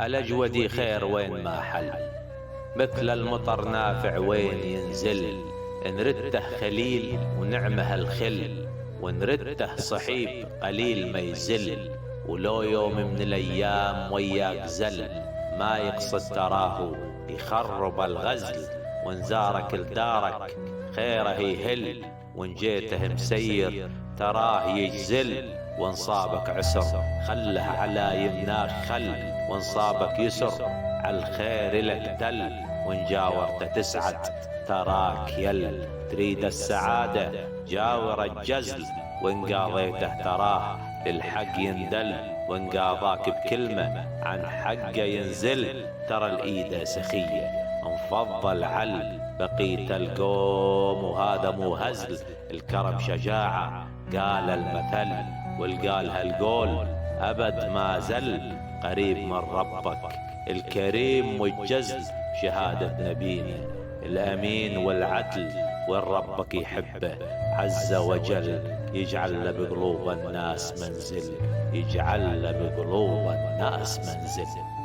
الأجودي خير وين ما حل، مثل المطر نافع وين ينزل. إن رده خليل ونعمه الخل، وإن رده صحيب قليل ما يزل. ولو يوم من الأيام وياك زل، ما يقصد تراه يخرب الغزل. وإن زارك لدارك خيره يهل، وإن جيته مسير تراه يجزل. وإن صابك عسر خله على يمناك خل، وإن صابك يسر عالخير لك دل. وإن جاورته تسعد تراك يل، تريد السعادة جاور الجزل. وإن قاضيته تراه للحق يندل، وإن قاضاك بكلمة عن حقه ينزل. ترى الإيدة سخية انفضل عل بقية القوم، وهذا مو هزل. الكرم شجاعة قال المثل، والقالها القول أبد ما زل. قريب من ربك الكريم والجزل، شهادة نبينا الأمين والعدل. وإن ربك يحبه عز وجل، يجعل بقلوب الناس منزل، يجعل بقلوب الناس منزل.